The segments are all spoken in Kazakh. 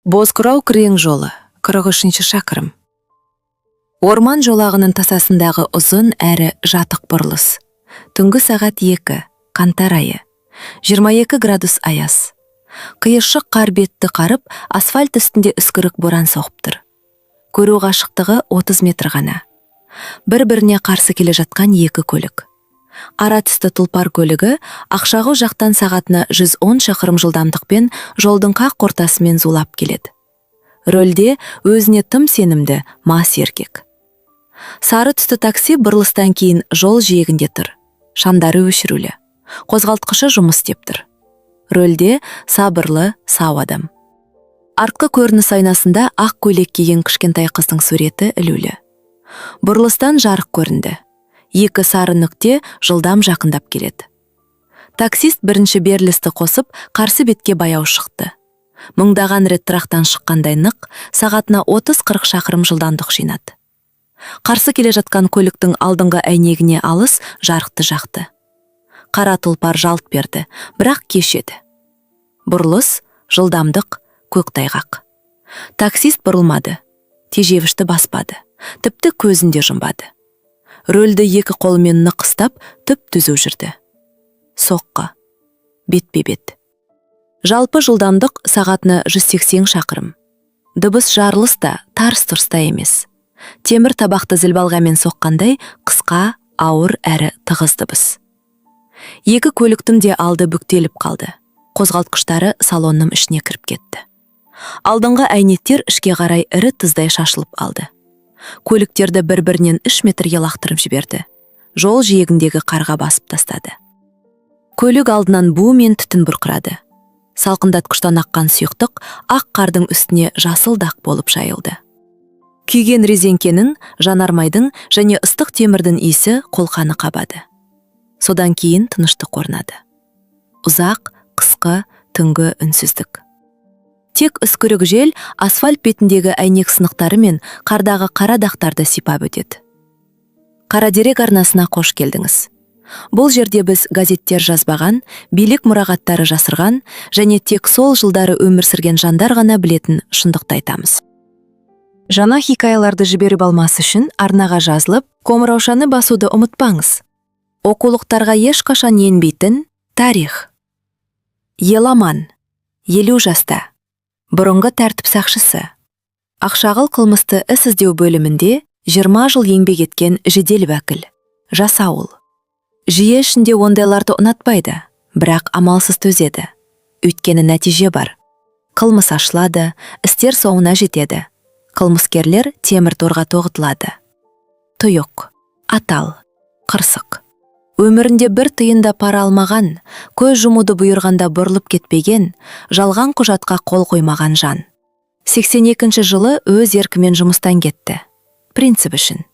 Бозқырау күрең жолы, 43 шақырым. Орман жолағының тасасындағы ұзын әрі жатық бұрылыс. Түнгі сағат 2, қаңтар айы. 22 градус аяз. Қиыршық қар бетті қарып, асфальт үстінде үскірік боран соғып тұр. Көру қашықтығы 30 метр ғана. Бір-біріне қарсы келе жатқан екі көлік. Ара түсті тұлпар көлігі Ақшағыл жақтан сағатына 110 шақырым жылдамдықпен жолдың қақ ортасымен зулап келеді. Рөлде өзіне тым сенімді мас еркек. Сары түсті такси бұрылыстан кейін жол жиегінде тұр. Шамдары өшірулі. Қозғалтқышы жұмыс істеп тұр. Рөлде сабырлы, сау адам. Артқы көрініс айнасында ақ көйлек киген кішкентай қыздың суреті ілулі. Бұрылыстан жарық көрінді. Екі сары нүкте жылдам жақындап келеді. Таксист бірінші берілісті қосып, қарсы бетке баяу шықты. Мыңдаған рет тұрақтан шыққандай нық, сағатына 30-40 шақырым жылдамдық жинады. Қарсы келе жатқан көліктің алдыңғы әйнегіне алыс жарықты жақты. Қара тұлпар жалт берді, бірақ кешеді. Бұрылыс, жылдамдық, көктайғақ. Таксист бұрылмады, тежегішті баспады, тіпті көзінде жұмбады. Рөлді екі қолымен нық ұстап, түп-түзу жүрді. Соққы. Бетпе-бет. Жалпы жылдамдық сағатына 180 шақырым. Дыбыс жарылыс та, тарс-тұрста емес. Темір табақты зілбалғамен соққандай қысқа, ауыр әрі тығыз дыбыс. Екі көліктің де алды бүктеліп қалды. Қозғалтқыштары салонның ішіне кіріп кетті. Алдыңғы әйнектер ішке қарай ірі тыздай шашылып алды. Көліктерді бір-бірінен 3 метрге лақтырып жіберді. Жол жиегіндегі қарға басып тастады. Көлік алдынан бу мен түтін бұрқырады. Салқындатқыштан аққан сұйықтық ақ қардың үстіне жасыл дақ болып жайылды. Күйген резеңкенің, жанармайдың және ыстық темірдің иісі қолқаны қабады. Содан кейін тыныштық орнады. Ұзақ, қысқы, түнгі үнсіздік. Тек үскірік жел асфальт бетіндегі әйнек сынықтары мен қардағы қара дақтарды сипап өтеді. Қарадерек арнасына қош келдіңіз. Бұл жерде біз газеттер жазбаған, билік мұрағаттары жасырған және тек сол жылдары өмір сүрген жандар ғана білетін шындықты айтамыз. Жаңа хикаяларды жіберіп алмас үшін арнаға жазылып, қоңыраушаны басуды ұмытпаңыз. Оқулықтарға ешқашан енбейтін тарих. Еламан, 50 жаста. Бұрынғы тәртіп сақшысы. Ақшағыл қылмысты іс іздеу бөлімінде 20 жыл еңбек еткен жедел уәкіл. Жасауыл. Жиі ішінде ондайларды ұнатпайды, бірақ амалсыз төзеді. Өйткені нәтиже бар. Қылмыс ашылады, істер соңына жетеді. Қылмыскерлер темір торға тоғытылады. Тұйық, атал, қырсық. Өмірінде бір тиында пара алмаған, көз жұмуды бұйырғанда бұрылып кетпеген, жалған құжатқа қол қоймаған жан. 82 жылы өз еркімен жұмыстан кетті. Принцип үшін.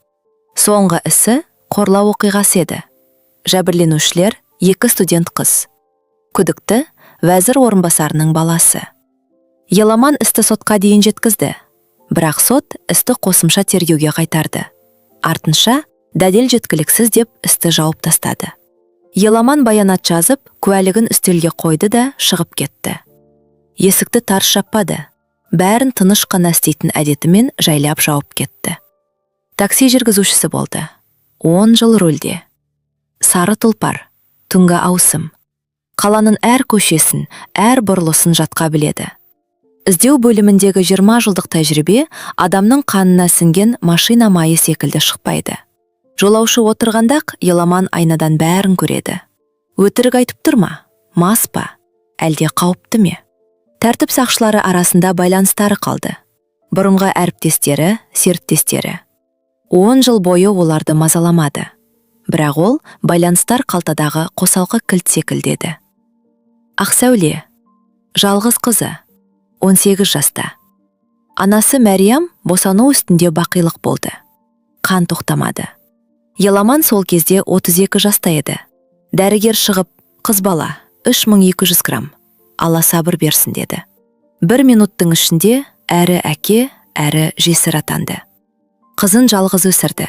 Соңғы ісі қорлау оқиғасы еді. Жәбірленушілер 2 студент қыз. Күдікті вәзір орынбасарының баласы. Еламан істі сотқа дейін жеткізді. Бірақ сот істі қосымша тергеуге қайтарды. Артынша дәлел жеткіліксіз деп істі жауып тастады. Еламан баянат жазып, куәлігін үстелге қойды да шығып кетті. Есікті тарс жаппады. Бәрін тыныш қана істейтін әдетімен жайлап жауып кетті. Такси жүргізушісі болды. 10 жыл рөлде. Сары тұлпар, түнгі ауысым. Қаланың әр көшесін, әр бұрылысын жатқа біледі. Іздеу бөліміндегі 20 жылдық тәжірибе адамның қанына сіңген машина майы секілді шықпайды. Жолаушы отырғандақ Еламан айнадан бәрін көреді. Өтірік айтып тұр ма? Мас па? Әлде қауіпті ме? Тәртіп сақшылары арасында байланыстары қалды. Бұрынғы әріптестері, серіктестері. 10 жыл бойы оларды мазаламады. Бірақ ол байланыстар қалтадағы қосалқы кілт секілдеді. Ақсәуле, жалғыз қызы, 18 жаста. Анасы Мәриям босану үстінде бақилық болды. Қан тоқтамады. Еламан сол кезде 32 жаста еді. Дәрігер шығып, қыз бала, 3200 грамм. Алла сабыр берсін деді. 1 минуттың ішінде әрі әке, әрі жесір атанды. Қызын жалғыз өсірді.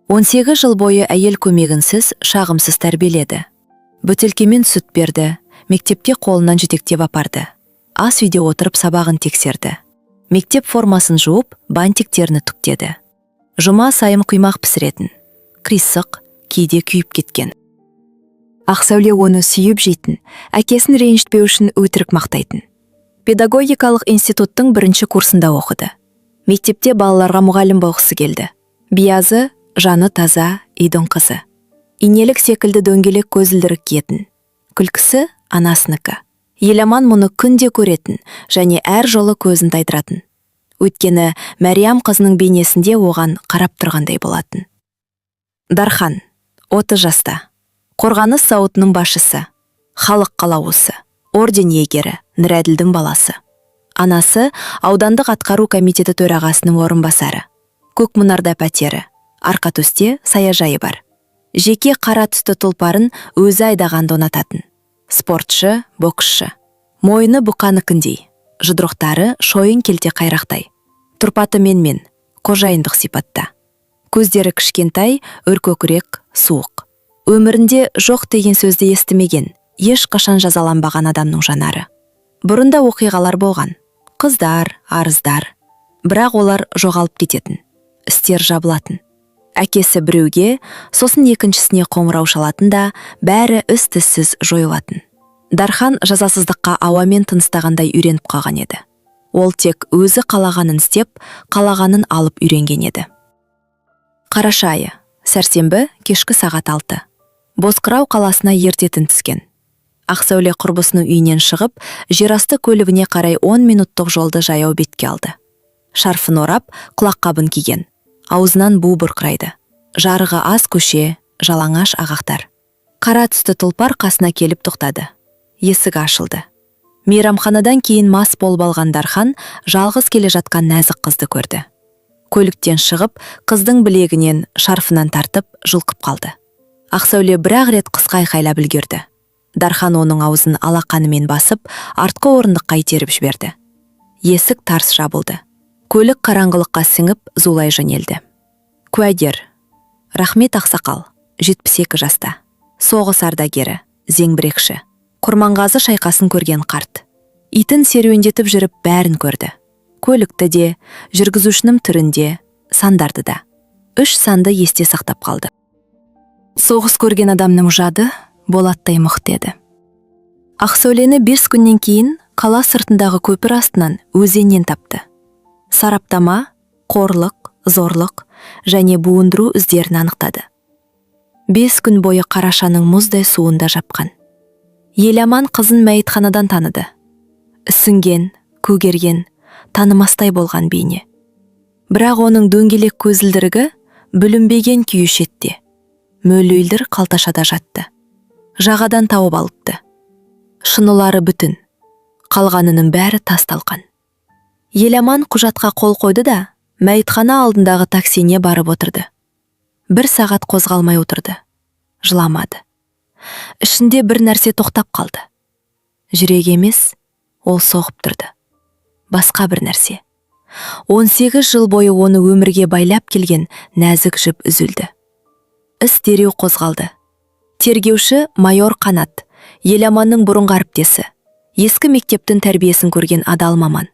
18 жыл бойы әйел көмегінсіз, шағымсыз тәрбиеледі. Бөтелкемен сүт берді, мектепке қолынан жетектеп апарды. Ас үйде отырып сабағын тексерді. Мектеп формасын жуып, бантиктеріні түктеді. Жұма сайын құймақ пісіретін. Қисық, кейде күйіп кеткен. Ақсәуле оны сүйіп жейтін, әкесін ренжітпеу үшін өтірік мақтайтын. Педагогикалық институттың 1-ші курсында оқыды. Мектепте балаларға мұғалім болғысы келді. Биязы, жаны таза, үйдің қызы. Инелік секілді дөңгелек көзілдірік киетін. Күлкісі анасыныкі. Еламан мұны күнде көретін және әр жолы көзін тайдыратын. Өйткені Мәриям қызының бейнесінде оған қарап тұрғандай болатын. Дархан, 30 жаста. Қорғаныс зауытының басшысы. Халық қалаулысы. Орден иегері, Нұрәділдің баласы. Анасы аудандық атқару комитеті төрағасының орынбасары. Көкмұнарда пәтері. Арқа төсте саяжайы бар. Жеке қара түсті тұлпарын өзі айдағанды ұнататын. Спортшы, боксшы. Мойыны бұқаныкіндей. Жұдырықтары шойын келте қайрақтай. Тұрпаты мен, қожайындық сипатта. Көздері кішкентай, өркөкірек, суық. Өмірінде жоқ деген сөзді естімеген, ешқашан жазаланбаған адамның жанары. Бұрында оқиғалар болған. Қыздар, арыздар. Бірақ олар жоғалып кететін. Істер жабылатын. Әкесі біреуге, сосын екіншісіне қоңырау шалатын да, бәрі із-түзсіз жойылатын. Дархан жазасыздыққа ауамен тыныстағандай үйреніп қалған еді. Ол тек өзі қалағанын істеп, қалағанын алып үйренген еді. Қараша айы, сәрсенбі, кешкі сағат 6. Бозқырау қаласына ертетін түскен. Ақсәуле құрбысының үйінен шығып, жерасты көлігіне қарай 10 минуттық жолды жаяу бетке алды. Шарфын орап, құлаққабын киген. Аузынан бу бұрқырайды. Жарығы аз көше, жалаңаш ағақтар. Қара түсті тұлпар қасына келіп тоқтады. Есік ашылды. Мейрамханадан кейін мас болып алған Дархан жалғыз келе жатқан нәзік қызды көрді. Көліктен шығып, қыздың білегінен, шарфынан тартып, жұлқып қалды. Ақсәуле бір-ақ рет қысқа айқайлап үлгерді. Дархан оның аузын алақанымен басып, артқы орындыққа итеріп жіберді. Есік тарс жабылды. Көлік қараңғылыққа сіңіп, зулай жөнелді. Куәгер. Рахмет Ақсақал, 72 жаста. Соғыс ардагері, зеңбірекші. Құрманғазы шайқасын көрген қарт. Итін серуендетіп жүріп бәрін көрді. Көлікті де, жүргізушінің түрінде, сандарды да. 3 санды есте сақтап қалды. Соғыс көрген адамның жады болаттай мықты еді. Ақсәулені 5 күннен кейін қала сыртындағы көпір астынан өзеннен тапты. Сараптама, қорлық, зорлық және буындыру іздерін анықтады. 5 күн бойы Қарашаның мұздай суында жапқан. Еламан қызын мәйітханадан таныды. Ісінген, көгерген, танымастай болған бейне. Бірақ оның дөңгелек көзілдірігі бүлінбеген күйі шетте. Мөлейлдір қалташада жатты. Жағадан тауып алыпты. Шынылары бүтін. Қалғанының бәрі тасталқан. Еламан құжатқа қол қойды да, мәйітхана алдындағы таксине барып отырды. 1 сағат қозғалмай отырды. Жыламады. Ішінде бір нәрсе тоқтап қалды. Жүрек емес, ол соғып тұрды. Басқа бір нәрсе. 18 жыл бойы оны өмірге байлап келген нәзік жіп үзілді. Іс дереу қозғалды. Тергеуші майор Қанат, Еламанның бұрынғы әріптесі, ескі мектептің тәрбиесін көрген адал маман.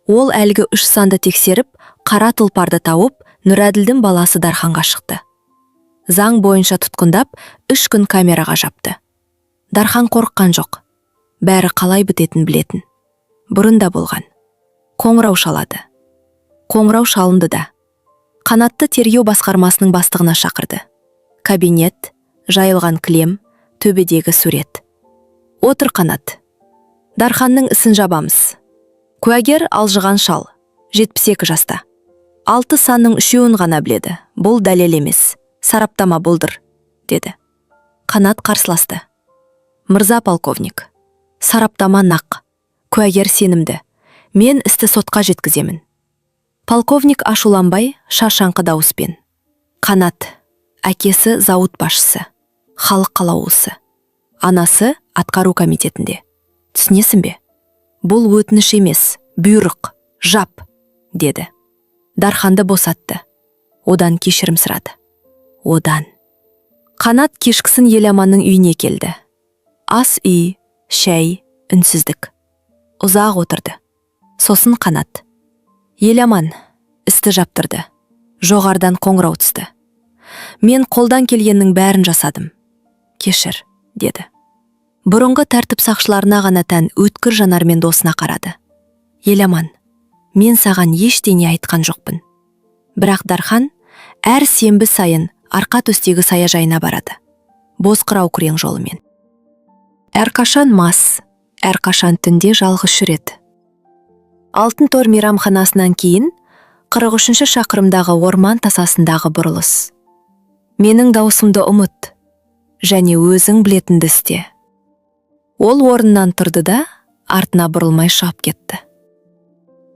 Ол әлгі 3 санды тексеріп, қара тұлпарды тауып, Нұрәділдің баласы Дарханға шықты. Заң бойынша тұтқындап, 3 күн камераға жапты. Дархан қорыққан жоқ. Бәрі қалай бітетін білетін. Бұрында болған. Қоңырау шалады. Қоңырау шалынды да. Қанатты тергеу басқармасының бастығына шақырды. Кабинет, жайылған кілем, төбедегі сурет. Отыр Қанат. Дарханның ісін жабамыз. Куәгер алжыған шал, 72 жаста. 6 санның 3-ін ғана біледі. Бұл дәлел емес. Сараптама болдыр, деді. Қанат қарсыласты. Мырза полковник, сараптама нақ. Куәгер сенімді. Мен істі сотқа жеткіземін. Полковник ашуланбай, шашаңқы дауыспен. Қанат, әкесі зауыт басшысы, халық қалаулысы. Анасы атқару комитетінде. Түсінесің бе? Бұл өтініш емес, бұйрық, жап, деді. Дарханды босатты. Одан кешірім сұрады. Одан. Қанат кешкісін Еламанның үйіне келді. Ас үй, шәй, үнсіздік. Ұзақ отырды. Сосын Қанат. Еламан істі жаптырды. Жоғардан қоңырау түсті. Мен қолдан келгеннің бәрін жасадым. Кешір, деді. Бұрынғы тәртіп сақшыларына ғана тән өткір жанармен досына қарады. Еламан, мен саған ештеңе айтқан жоқпын. Бірақ Дархан әр сенбі сайын арқа төстегі саяжайына барады. Бозқырау күрең жолымен. Әрқашан мас, әрқашан түнде жалғыз жүреді. Алтын тор мейрамханасынан кейін 43-ші шақырымдағы орман тасасындағы бұрылыс. Менің даусымды ұмыт, және өзің білетінді істе. Ол орнынан тұрды да, артына бұрылмай шығып кетті.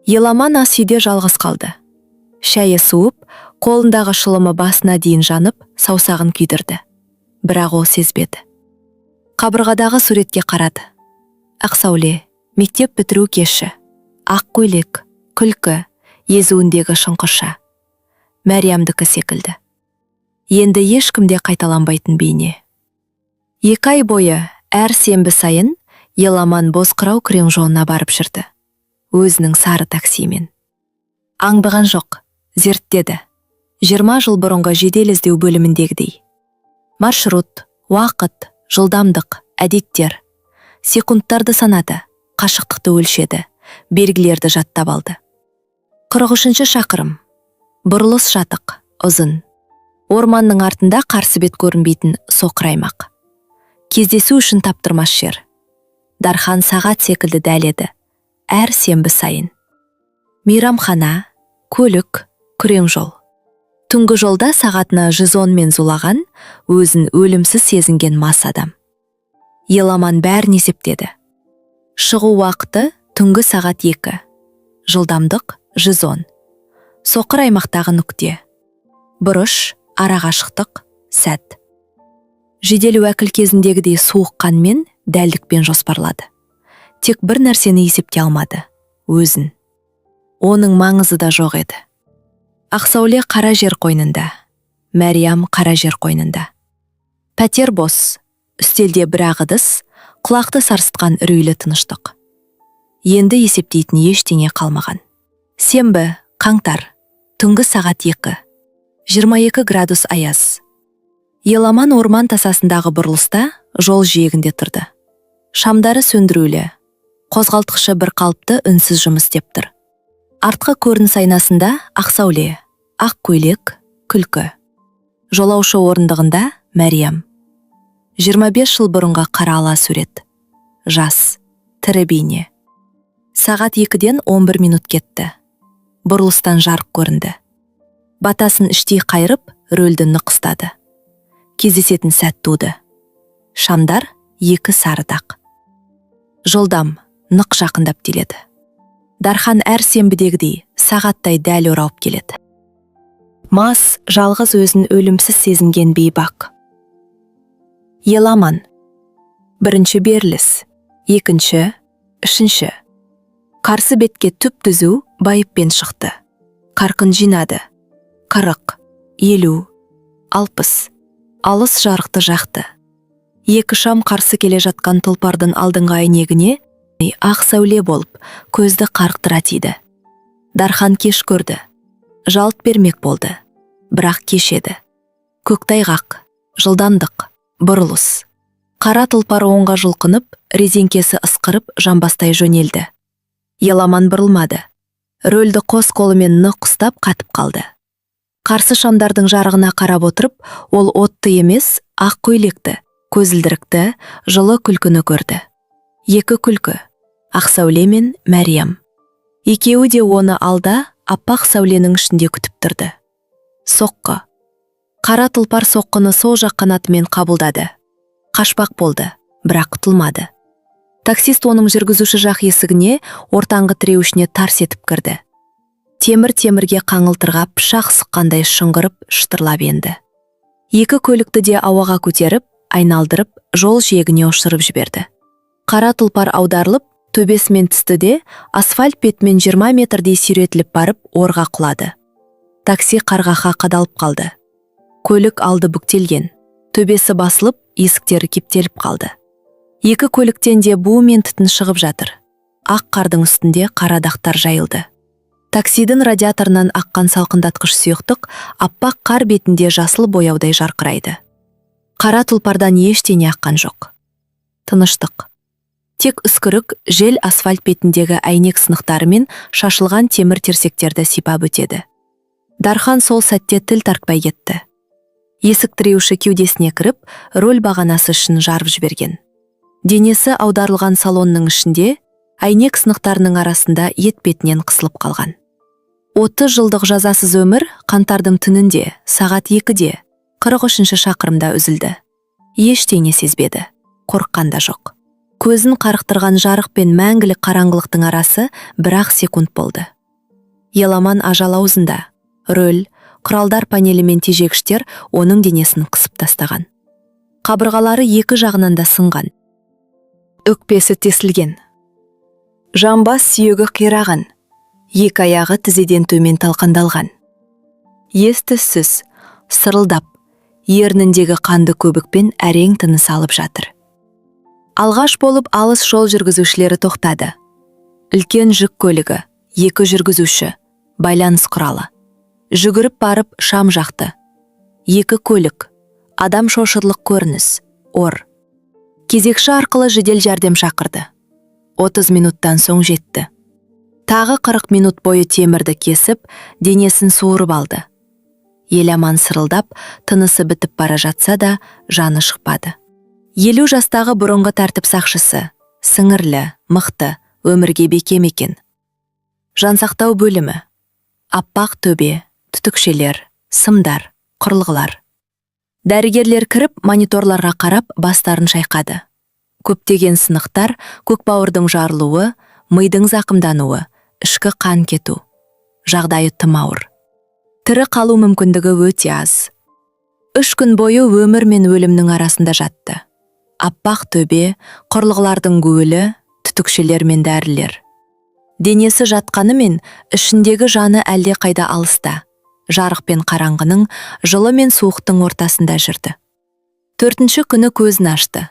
Еламан ас үйде жалғыз қалды. Шәйі суып, қолындағы шылымы басына дейін жанып, саусағын күйдірді. Бірақ ол сезбеді. Қабырғадағы суретке қарады. Ақ сәуле, мектеп бітіру кеші, ақ көйлек, күлкі, езуіндегі шыңқырша. Мәриямдікі секілді. Енді ешкімде қайталанбайтын бейне. 2 ай бойы әр сенбі сайын Еламан Бозқырау күрең жолына барып жүрді. Өзінің сары таксимен. Аңдыған жоқ, зерттеді. 20 жыл бұрынғы жедел іздеу бөліміндегідей. Маршрут, уақыт, жылдамдық, әдеттер. Секундтарды санады, қашықтықты өлшеді, белгілерді жаттап алды. 43-ші шақырым. Бұрылыс жатық, ұзын. Орманның артында қарсы бет көрінбейтін соқыр аймақ. Кездесу үшін таптырмас жер. Дархан сағат секілді дәл еді. Әр сенбі сайын. Мейрамхана, көлік, күрең жол. Түнгі жолда сағатына 110 мен зулаған, өзін өлімсіз сезінген мас адам. Еламан бәрін есептеді. Шығу уақыты түнгі сағат 2. Жылдамдық 110. Соқыр аймақтағы нүкте. Бұрыш, арақашықтық, сәт. Жедел уәкіл кезіндегідей суық қанмен, дәлдікпен жоспарлады. Тек бір нәрсені есепке алмады. Өзін. Оның маңызы да жоқ еді. Ақсауле қара жер қойнында. Мәриям қара жер қойнында. Пәтер бос. Үстелде бір ақ ыдыс, құлақты сарсытқан үрейлі тыныштық. Енді есептейтін ештеңе қалмаған. Сенбі, қаңтар. Түнгі сағат 2. 22 градус аяз. Еламан орман тасасындағы бұрылыста жол жиегінде тұрды. Шамдары сөндірулі. Қозғалтқышы бір қалыпты үнсіз жұмыс істеп тұр. Артқы көрініс айнасында ақ сәуле, ақ көйлек, күлкі. Жолаушы орындығында Мәриям. 25 жыл бұрынға қара ала сурет. Жас, тірі бейне. Сағат 2-ден 11 минут кетті. Бұрылыстан жарық көрінді. Батасын іштей қайырып, рөлді нық ұстады. Кездесетін сәт туды. Шамдар 2 сары дақ. Жолдам нық жақындап келеді. Дархан әр сенбідегідей сағаттай дәл орауып келеді. Мас жалғыз өзін өлімсіз сезінген бейбақ. Еламан. 1-ші беріліс, 2-ші, 3-ші. Қарсы бетке түп түзу байыппен шықты. Қарқын жинады. 40, 50, 60. Алыс жарықты жақты. 2 шам қарсы келе жатқан тұлпардың алдыңғы әйнегіне ақ сәуле болып, көзді қарықтыра тиді. Дархан кеш көрді. Жалт бермек болды. Бірақ кешеді. Көктайғақ, жылдамдық, бұрылыс. Қара тұлпар оңға жұлқынып, резеңкесі ысқырып, жамбастай жөнелді. Еламан бұрылмады. Рөлді қос қолымен нық ұстап қатып қалды. Қарсы шамдардың жарығына қарап отырып, ол отты емес, ақ көйлекті, көзілдірікті, жылы күлкіні көрді. 2 күлкі, ақ сәуле мен Мәриям. Екеуі де оны алда, аппақ сәуленің ішінде күтіп тұрды. Соққы. Қара тұлпар соққыны сол жақ қанатымен қабылдады. Қашпақ болды, бірақ құтылмады. Таксист оның жүргізуші жақ есігіне, ортаңғы тіреуішіне тарс етіп кірді. Темір-темірге қаңылтырға пышақ сыққандай шыңғырып, шытырлап енді. 2 көлікті де ауаға көтеріп, айналдырып, жол жиегіне ұшырып жіберді. Қара тұлпар аударылып, төбесімен түсті де, асфальт бетімен 20 метрдей сүйретіліп барып, орға құлады. Такси қарғаға қадалып қалды. Көлік алды бүктелген. Төбесі басылып, есіктері кептеліп қалды. 2 көліктен де бу мен түтін шығып жатыр. Ақ қардың үстінде қара дақтар жайылды. Таксидің радиаторынан аққан салқындатқыш сұйықтық аппақ қар бетінде жасыл бояудай жарқырайды. Қара тұлпардан ештеңе аққан жоқ. Тыныштық. Тек үскірік жел асфальт бетіндегі әйнек сынықтарымен шашылған темір терсектерді сипап өтеді. Дархан сол сәтте тіл тартпай кетті. Есік тіреуші кеудесіне кіріп, рөл бағанасы үшін жарып жіберген. Денесі аударылған салонның ішінде, әйнек сынықтарының арасында етпетінен қысылып қалған. 30 жылдық жазасыз өмір қаңтардың түнінде, сағат 2-де, 43-ші шақырымда үзілді. Ештеңе сезбеді, қорыққан да жоқ. Көзін қарықтырған жарық пен мәңгілік қараңғылықтың арасы бір-ақ секунд болды. Еламан ажал аузында, рөл, құралдар панелі мен тежегіштер оның денесін қысып тастаған. Қабырғалары екі жағынан да сынған. Өкпесі тесілген. Жамбас сүйегі қираған. Екі аяғы тізеден төмен талқандалған. Ес-түссіз, сырылдап, ерніндегі қанды көбікпен әрең тыныс алып жатыр. Алғаш болып алыс жол жүргізушілері тоқтады. Үлкен жүк көлігі, екі жүргізуші, байланыс құралы. Жүгіріп барып шам жақты. Екі көлік, адам шошырлық көрініс, ор. Кезекші арқылы жедел жәрдем шақырды. 30 минуттан соң жетті. Тағы 40 минут бойы темірді кесіп, денесін суырып алды. Еламан сырылдап, тынысы бітіп бара жатса да, жаны шықпады. 50 жастағы бұрынғы тәртіп сақшысы, сіңірлі, мықты, өмірге бекем екен. Жансақтау бөлімі, аппақ төбе, түтікшелер, сымдар, құрылғылар. Дәрігерлер кіріп, мониторларға қарап, бастарын шайқады. Көптеген сынықтар, көкбауырдың жарылуы, мидың зақымдануы, ішкі қан кету. Жағдайы тым ауыр. Тірі қалу мүмкіндігі өте аз. 3 күн бойы өмір мен өлімнің арасында жатты. Аппақ төбе, құрылғылардың гуілі, түтікшелер мен дәрілер. Денесі жатқанымен, ішіндегі жаны әлде қайда алыста. Жарық пен қараңғының, жылы мен суықтың ортасында жүрді. 4-ші күні көзін ашты.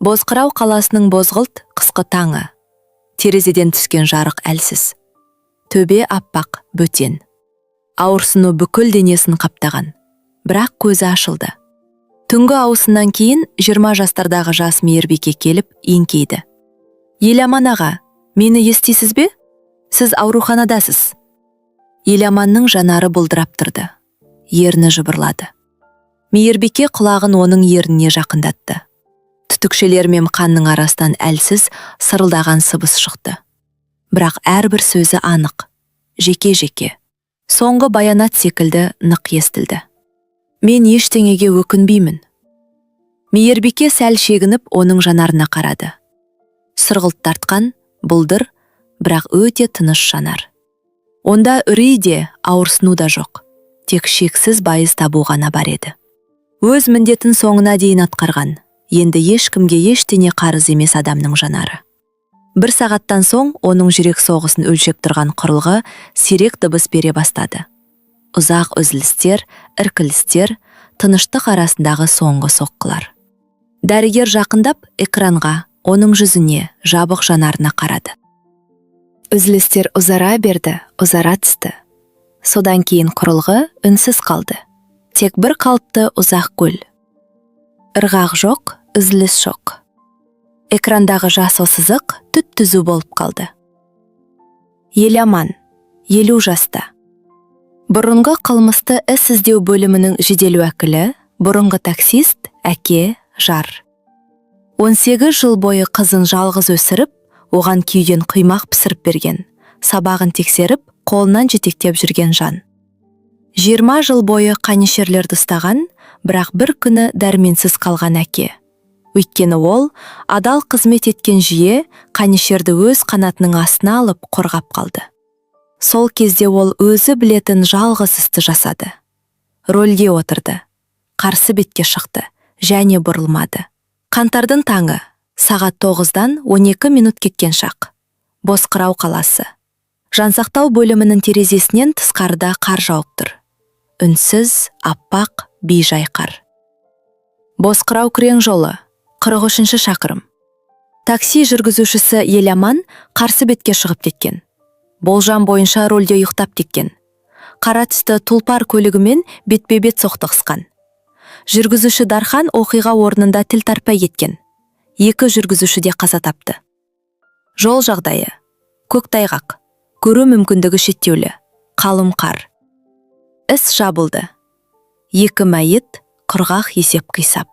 Бозқырау қаласының бозғылт қысқы таңы. Терезеден түскен жарық әлсіз. Төбе аппақ, бөтен. Ауырсыну бүкіл денесін қаптаған. Бірақ көзі ашылды. Түнгі ауысынан кейін 20 жастардағы жас мейірбике келіп еңкейді. Еламан аға, мені естисіз бе? Сіз ауруханадасыз. Еламанның жанары бұлдырап тұрды. Ерні жыбырлады. Мейірбике құлағын оның ерніне жақындатты. Түтікшелер мен қанның арасынан әлсіз сырылдаған сыбыс шықты. Бірақ әрбір сөзі анық, жеке-жеке. Соңғы баянат секілді нық естілді. Мен ештеңеге өкінбеймін. Мейірбике сәл шегініп оның жанарына қарады. Сырғылт тартқан, бұлдыр, бірақ өте тыныш жанар. Онда үрей де, ауырсыну да жоқ. Тек шексіз байыз табу ғана бар еді. Өз міндетін соңына дейін атқарған, енді ешкімге ештеңе қарыз емес адамның жанары. 1 сағаттан соң оның жүрек соғысын өлшеп тұрған құрылғы сирек дыбыс бере бастады. Ұзақ үзілістер, іркілістер, тыныштық арасындағы соңғы соққылар. Дәрігер жақындап экранға, оның жүзіне, жабық жанарына қарады. Үзілістер ұзара берді, ұзара түсті. Содан кейін құрылғы үнсіз қалды. Тек бір қалыпты ұзақ көл. Ырғақ жоқ, үзіліс жоқ. Экрандағы жасыл сызық түп-түзу болып қалды. Еламан, 50 жаста. Бұрынғы қылмысты іс іздеу бөлімінің жедел уәкілі, бұрынғы таксист, әке, жар. 18 жыл бойы қызын жалғыз өсіріп, оған күйден құймақ пісіріп берген, сабағын тексеріп, қолынан жетектеп жүрген жан. 20 жыл бойы қанішерлерді ұстаған, бірақ бір күні дәрменсіз қалған әке. Өйткені ол, адал қызмет еткен жиі, қанішерді өз қанатының астына алып қорғап қалды. Сол кезде ол өзі білетін жалғыз істі жасады. Рөлге отырды, қарсы бетке шықты, және бұрылмады. Қаңтардың таңы, сағат 9-дан 12 минут кеткен шақ. Бозқырау қаласы. Жансақтау бөлімінің терезесінен тысқарда қар жауып тұр. Үнсіз, аппақ, бейжай қар. Бозқырау күрең жолы, 43-ші шақырым. Такси жүргізушісі Еламан қарсы бетке шығып кеткен. Болжам бойынша рөлде ұйықтап кеткен. Қара түсті тұлпар көлігімен бетпе-бет соқтығысқан. Жүргізуші Дархан оқиға орнында тіл тартпай кеткен. 2 жүргізуші де қаза тапты. Жол жағдайы: көктайғақ, көру мүмкіндігі шектеулі, қалың қар. Іс жабылды. 2 мәйіт, құрғақ есеп-қисап.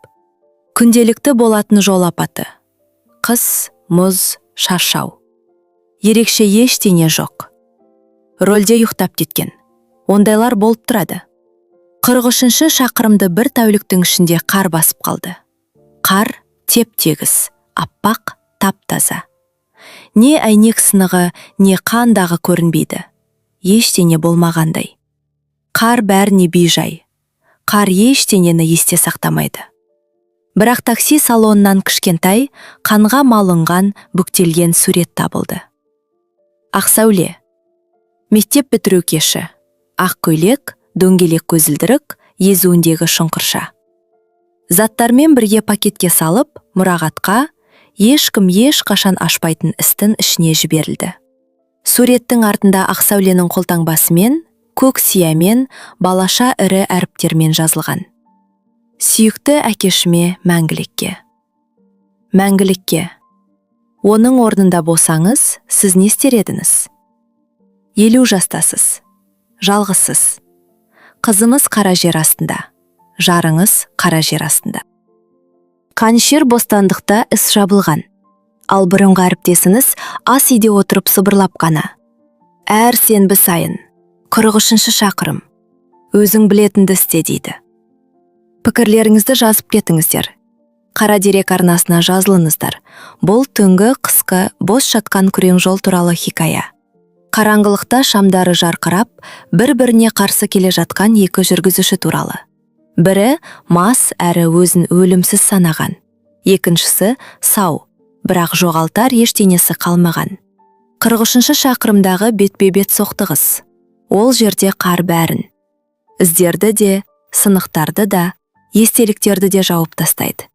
Күнделікті болатын жол апаты: қыс, мұз, шаршау. Ерекше ештеңе жоқ. Рөлде ұйықтап кеткен. Ондайлар болып тұрады. 43-ші шақырымды бір тәуліктің ішінде қар басып қалды. Қар теп-тегіс, аппақ, тап-таза. Не әйнек сынығы, не қандағы көрінбейді. Ештеңе болмағандай. Қар бәріне бейжай. Қар ештеңені есте сақтамайды. Бірақ такси салонынан кішкентай, қанға малынған, бүктелген сурет табылды. Ақсәуле. Мектеп бітіру кеші. Ақ көйлек, дөңгелек көзілдірік, езуіндегі шұңқырша. Заттармен бірге пакетке салып, мұрағатқа, ешкім ешқашан ашпайтын істің ішіне жіберілді. Суреттің артында Ақсәуленің қолтаңбасымен, көк сиямен, балаша ірі әріптермен жазылған. Сүйікті әкешіме мәңгілікке. Мәңгілікке. Оның орнында болсаңыз, сіз не істер едіңіз? 50 жастасыз. Жалғызсыз. Қызымыз қара жер астында. Жарыңыз қара жер астында. Қанішер бостандықта іс жабылған. Ал бұрынғы әріптесіңіз ас үйде отырып сыбырлап қана. Әр сенбі сайын. 43-ші шақырым. Өзің білетінді істе дейді. Пікірлеріңізді жазып кетіңіздер. Қара дерек арнасына жазылыңыздар. Бұл түнгі қысқы бос жатқан күрең жол туралы хикая. Қараңғылықта шамдары жарқырап, бір-біріне қарсы келе жатқан 2 жүргізуші туралы. Бірі мас әрі өзін өлімсіз санаған. Екіншісі сау, бірақ жоғалтар ештеңесі қалмаған. 43-ші шақырымдағы бетпе-бет соқтығыс. Ол жерде қар бәрін. Іздерді де, сынықтарды да, естеліктерді де жауып тастайды.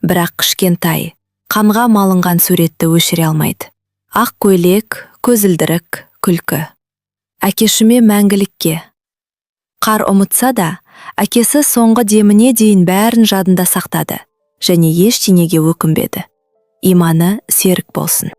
Бірақ кішкентай, қанға малынған суретті өшіре алмайды. Ақ көйлек, көзілдірік, күлкі. Әкешіме мәңгілікке. Қар ұмытса да, әкесі соңғы деміне дейін бәрін жадында сақтады және ештеңеге өкінбеді. Иманы серік болсын.